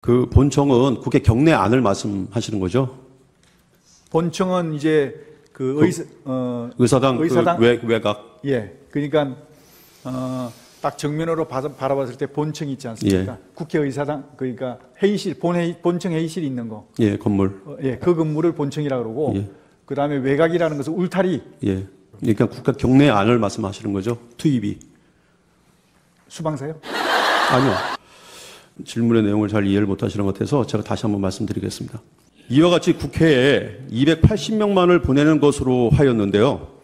그 본청은 국회 경내안을 말씀하시는 거죠? 본청은 이제 의사당 외곽. 예, 그러니까 딱 정면으로 바라봤을 때 본청이 있지 않습니까? 예. 국회의사당 그러니까 회의실 본청 회의실이 있는 거. 예, 건물. 예, 그 건물을 본청이라고 그러고 예. 그 다음에 외곽이라는 것은 울타리. 예. 그러니까 국회 경내안을 말씀하시는 거죠? 투입이. 수방사요? 아니요. 질문의 내용을 잘 이해를 못하시는 것 같아서 제가 다시 한번 말씀드리겠습니다. 이와 같이 국회에 280명만을 보내는 것으로 하였는데요.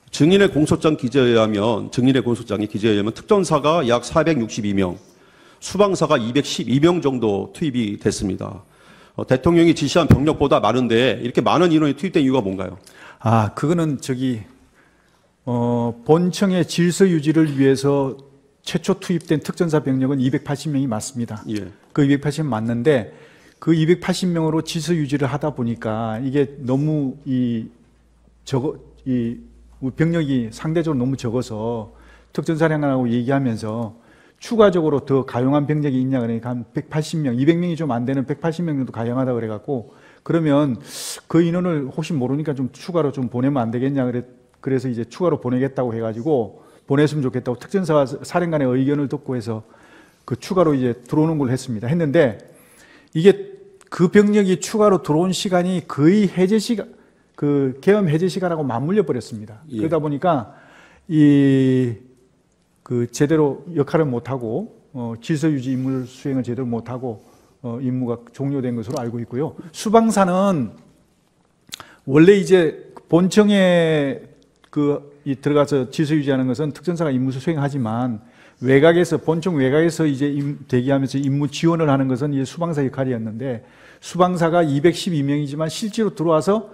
증인의 공소장이 기재에 의하면 특전사가 약 462명, 수방사가 212명 정도 투입이 됐습니다. 대통령이 지시한 병력보다 많은데 이렇게 많은 인원이 투입된 이유가 뭔가요? 그거는 본청의 질서 유지를 위해서 최초 투입된 특전사 병력은 280명이 맞습니다. 예. 그 280명 맞는데 그 280명으로 질서 유지를 하다 보니까 이게 너무 병력이 상대적으로 너무 적어서 특전사령관하고 얘기하면서 추가적으로 더 가용한 병력이 있냐 그러니까 한 180명, 200명이 좀 안 되는 180명 정도 가용하다 그래갖고 그러면 그 인원을 혹시 모르니까 좀 추가로 좀 보내면 안 되겠냐 그래서 이제 추가로 보내겠다고 해가지고 보냈으면 좋겠다고 특전사 사령관의 의견을 듣고 해서 그 추가로 이제 들어오는 걸 했는데 이게 그 병력이 추가로 들어온 시간이 거의 해제 시간, 계엄 해제 시간하고 맞물려 버렸습니다. 예. 그러다 보니까 제대로 역할을 못하고 질서 유지 임무 수행을 제대로 못하고 임무가 종료된 것으로 알고 있고요. 수방사는 원래 이제 본청에 들어가서 질서 유지하는 것은 특전사가 임무 수행하지만 본청 외곽에서 이제 대기하면서 임무 지원을 하는 것은 이제 수방사 역할이었는데 수방사가 212명이지만 실제로 들어와서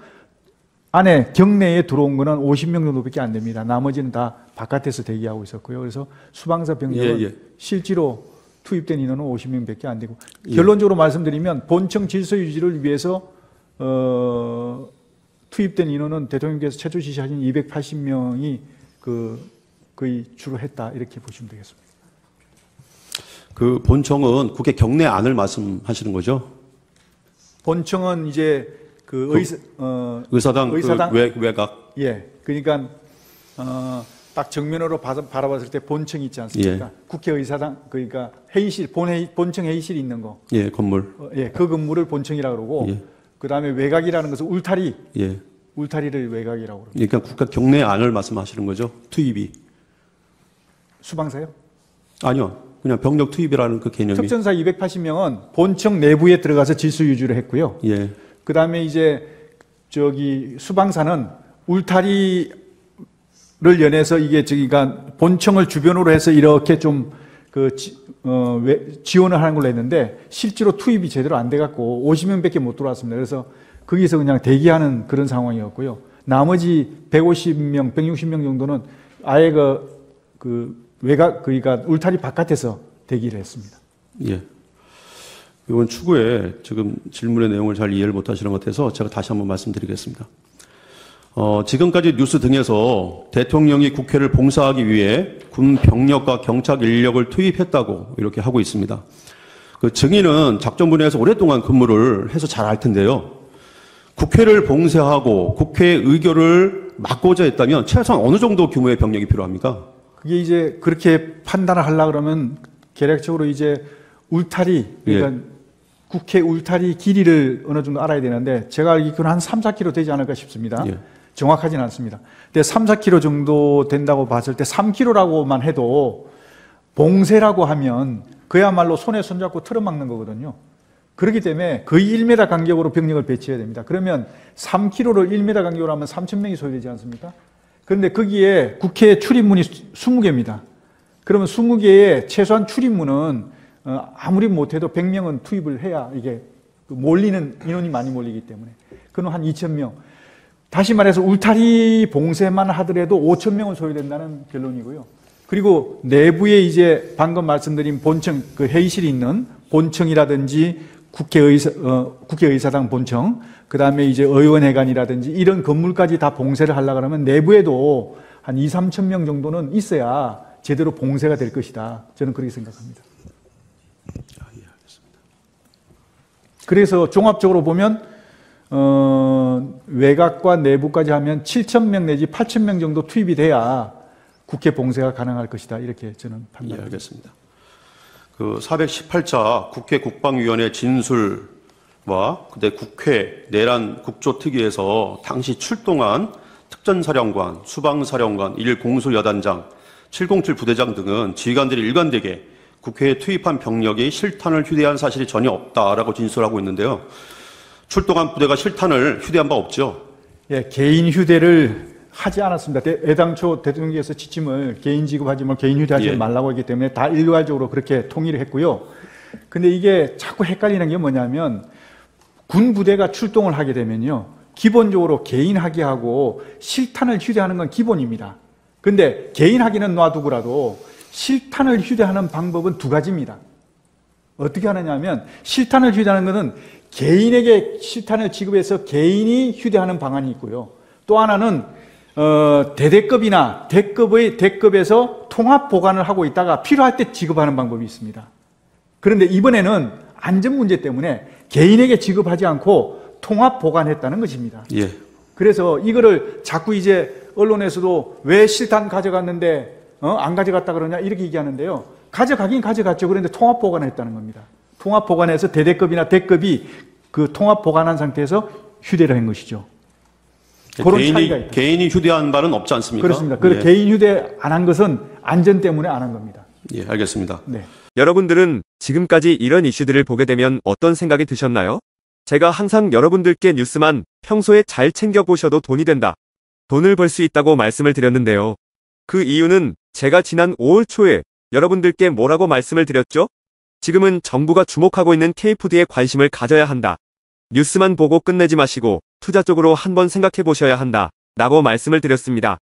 경내에 들어온 거는 50명 정도밖에 안 됩니다. 나머지는 다 바깥에서 대기하고 있었고요. 그래서 수방사 병력은 실제로 투입된 인원은 50명밖에 안 되고 결론적으로 말씀드리면 본청 질서 유지를 위해서 투입된 인원은 대통령께서 최초 지시하신 280명이 거의 주로 했다 이렇게 보시면 되겠습니다. 그 본청은 국회 경내안을 말씀하시는 거죠? 본청은 이제 의사당 외곽. 예, 그러니까 딱 정면으로 바라봤을 때 본청이 있지 않습니까? 예. 국회의사당 그러니까 회의실 본청 회의실이 있는 거. 예, 건물. 예, 그 건물을 본청이라고 그러고 예. 그 다음에 외곽이라는 것은 울타리. 예. 울타리를 외곽이라고 그럽니다. 그러니까 국회 경내안을 말씀하시는 거죠? 투입이. 수방사요? 아니요. 그냥 병력 투입이라는 그 개념이. 특전사 280명은 본청 내부에 들어가서 질서 유지를 했고요. 예. 그 다음에 이제 수방사는 울타리를 연해서 본청을 주변으로 해서 이렇게 좀 지원을 하는 걸로 했는데 실제로 투입이 제대로 안 돼갖고 50명밖에 못 들어왔습니다. 그래서 거기서 그냥 대기하는 그런 상황이었고요. 나머지 150명, 160명 정도는 아예 외곽, 그러니까 울타리 바깥에서 대기를 했습니다. 예. 이번 추후에 지금 질문의 내용을 잘 이해를 못하시는 것 같아서 제가 다시 한번 말씀드리겠습니다. 지금까지 뉴스 등에서 대통령이 국회를 봉사하기 위해 군 병력과 경찰 인력을 투입했다고 이렇게 하고 있습니다. 그 증인은 작전 분야에서 오랫동안 근무를 해서 잘 알 텐데요. 국회를 봉쇄하고 국회의 의결을 막고자 했다면 최소한 어느 정도 규모의 병력이 필요합니까? 그게 이제 그렇게 판단을 하려고 그러면 계략적으로 이제 울타리, 그러니까 국회 울타리 길이를 어느 정도 알아야 되는데 제가 알기로는 한 3, 4km 되지 않을까 싶습니다. 예. 정확하지는 않습니다. 근데 3, 4km 정도 된다고 봤을 때 3km라고만 해도 봉쇄라고 하면 그야말로 손에 손잡고 틀어막는 거거든요. 그렇기 때문에 거의 1m 간격으로 병력을 배치해야 됩니다. 그러면 3km를 1m 간격으로 하면 3,000명이 소요되지 않습니까? 그런데 거기에 국회 출입문이 20개입니다. 그러면 20개의 최소한 출입문은 아무리 못해도 100명은 투입을 해야 이게 인원이 많이 몰리기 때문에. 그건 한 2,000명. 다시 말해서 울타리 봉쇄만 하더라도 5,000명은 소요된다는 결론이고요. 그리고 내부에 이제 방금 말씀드린 본청, 회의실이 있는 본청이라든지 국회의사당 본청, 그 다음에 이제 의원회관이라든지 이런 건물까지 다 봉쇄를 하려고 하면 내부에도 한 2, 3천 명 정도는 있어야 제대로 봉쇄가 될 것이다. 저는 그렇게 생각합니다. 예, 알겠습니다. 그래서 종합적으로 보면 외곽과 내부까지 하면 7,000명 내지 8,000명 정도 투입이 돼야 국회 봉쇄가 가능할 것이다. 이렇게 저는 판단합니다. 예, 알겠습니다. 그 418차 국회 국방위원회 진술과 그때 국회 내란 국조특위에서 당시 출동한 특전사령관, 수방사령관, 1공수여단장, 707 부대장 등은 지휘관들이 일관되게 국회에 투입한 병력이 실탄을 휴대한 사실이 전혀 없다라고 진술하고 있는데요. 출동한 부대가 실탄을 휴대한 바 없죠? 예, 개인 휴대를 하지 않았습니다. 애당초 대통령께서 지침을 개인 지급하지 말고 개인 휴대하지 예. 말라고 했기 때문에 다 일괄적으로 그렇게 통일을 했고요. 근데 이게 자꾸 헷갈리는 게 뭐냐면 군 부대가 출동을 하게 되면요. 기본적으로 개인 하기하고 실탄을 휴대하는 건 기본입니다. 근데 개인 하기는 놔두고라도 실탄을 휴대하는 방법은 두 가지입니다. 어떻게 하느냐 하면 실탄을 휴대하는 것은 개인에게 실탄을 지급해서 개인이 휴대하는 방안이 있고요. 또 하나는 대대급이나 대급에서 통합 보관을 하고 있다가 필요할 때 지급하는 방법이 있습니다. 그런데 이번에는 안전 문제 때문에 개인에게 지급하지 않고 통합 보관했다는 것입니다. 예. 그래서 이거를 자꾸 이제 언론에서도 왜 실탄 가져갔는데 안 가져갔다 그러냐 이렇게 얘기하는데요. 가져가긴 가져갔죠. 그런데 통합 보관을 했다는 겁니다. 통합 보관해서 대대급이나 대급이 그 통합 보관한 상태에서 휴대를 한 것이죠. 그런 차이가 있다. 개인이 휴대한 바는 없지 않습니까? 그렇습니다. 그 예. 개인 휴대 안 한 것은 안전 때문에 안 한 겁니다. 예, 알겠습니다. 네. 여러분들은 지금까지 이런 이슈들을 보게 되면 어떤 생각이 드셨나요? 제가 항상 여러분들께 뉴스만 평소에 잘 챙겨보셔도 돈이 된다. 돈을 벌 수 있다고 말씀을 드렸는데요. 그 이유는 제가 지난 5월 초에 여러분들께 뭐라고 말씀을 드렸죠? 지금은 정부가 주목하고 있는 K푸드에 관심을 가져야 한다. 뉴스만 보고 끝내지 마시고 투자 쪽으로 한번 생각해 보셔야 한다. 라고 말씀을 드렸습니다.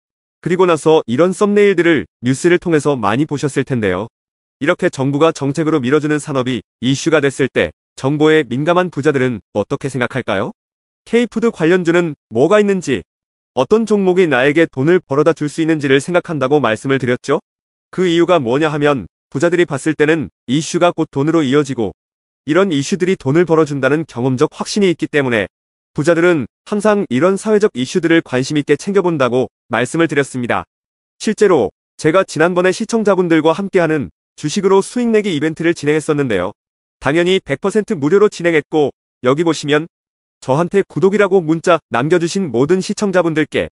그리고 나서 이런 썸네일들을 뉴스를 통해서 많이 보셨을 텐데요. 이렇게 정부가 정책으로 밀어주는 산업이 이슈가 됐을 때 정보에 민감한 부자들은 어떻게 생각할까요? K푸드 관련주는 뭐가 있는지, 어떤 종목이 나에게 돈을 벌어다 줄 수 있는지를 생각한다고 말씀을 드렸죠? 그 이유가 뭐냐 하면 부자들이 봤을 때는 이슈가 곧 돈으로 이어지고 이런 이슈들이 돈을 벌어준다는 경험적 확신이 있기 때문에 부자들은 항상 이런 사회적 이슈들을 관심 있게 챙겨본다고 말씀을 드렸습니다. 실제로 제가 지난번에 시청자분들과 함께하는 주식으로 수익 내기 이벤트를 진행했었는데요. 당연히 100% 무료로 진행했고 여기 보시면 저한테 구독이라고 문자 남겨주신 모든 시청자분들께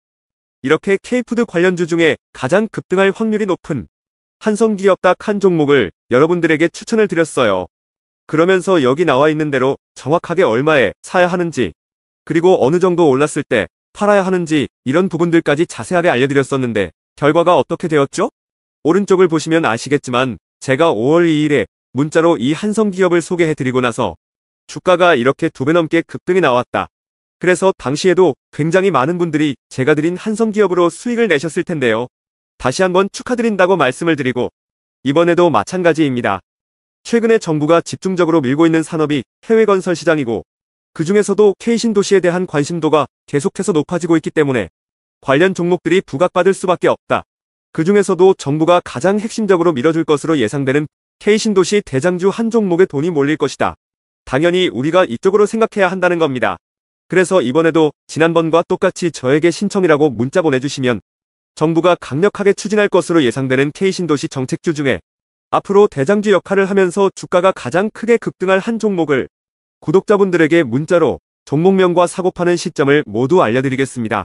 이렇게 K푸드 관련주 중에 가장 급등할 확률이 높은 한성기업 딱 한 종목을 여러분들에게 추천을 드렸어요. 그러면서 여기 나와 있는 대로 정확하게 얼마에 사야 하는지 그리고 어느 정도 올랐을 때 팔아야 하는지 이런 부분들까지 자세하게 알려드렸었는데 결과가 어떻게 되었죠? 오른쪽을 보시면 아시겠지만 제가 5월 2일에 문자로 이 한성기업을 소개해드리고 나서 주가가 이렇게 2배 넘게 급등이 나왔다. 그래서 당시에도 굉장히 많은 분들이 제가 드린 한성기업으로 수익을 내셨을 텐데요. 다시 한번 축하드린다고 말씀을 드리고 이번에도 마찬가지입니다. 최근에 정부가 집중적으로 밀고 있는 산업이 해외 건설 시장이고 그 중에서도 K신도시에 대한 관심도가 계속해서 높아지고 있기 때문에 관련 종목들이 부각받을 수밖에 없다. 그 중에서도 정부가 가장 핵심적으로 밀어줄 것으로 예상되는 K신도시 대장주 한 종목에 돈이 몰릴 것이다. 당연히 우리가 이쪽으로 생각해야 한다는 겁니다. 그래서 이번에도 지난번과 똑같이 저에게 신청이라고 문자 보내주시면 정부가 강력하게 추진할 것으로 예상되는 K신도시 정책주 중에 앞으로 대장주 역할을 하면서 주가가 가장 크게 급등할 한 종목을 구독자분들에게 문자로 종목명과 사고파는 시점을 모두 알려드리겠습니다.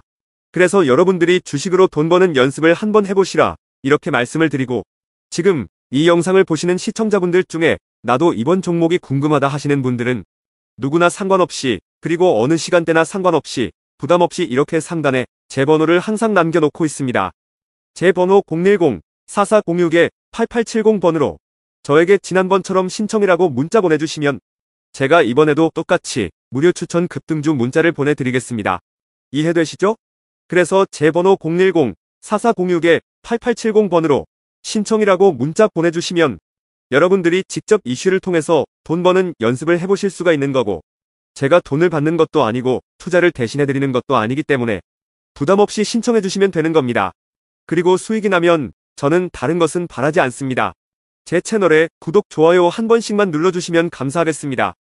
그래서 여러분들이 주식으로 돈 버는 연습을 한번 해보시라 이렇게 말씀을 드리고 지금 이 영상을 보시는 시청자분들 중에 나도 이번 종목이 궁금하다 하시는 분들은 누구나 상관없이 그리고 어느 시간대나 상관없이 부담없이 이렇게 상단에 제 번호를 항상 남겨놓고 있습니다. 제 번호 010-4406-8870번으로 저에게 지난번처럼 신청이라고 문자 보내주시면 제가 이번에도 똑같이 무료 추천 급등주 문자를 보내드리겠습니다. 이해되시죠? 그래서 제 번호 010-4406-8870번으로 신청이라고 문자 보내주시면 여러분들이 직접 이슈를 통해서 돈 버는 연습을 해보실 수가 있는 거고 제가 돈을 받는 것도 아니고 투자를 대신해드리는 것도 아니기 때문에 부담없이 신청해주시면 되는 겁니다. 그리고 수익이 나면 저는 다른 것은 바라지 않습니다. 제 채널에 구독, 좋아요 한 번씩만 눌러주시면 감사하겠습니다.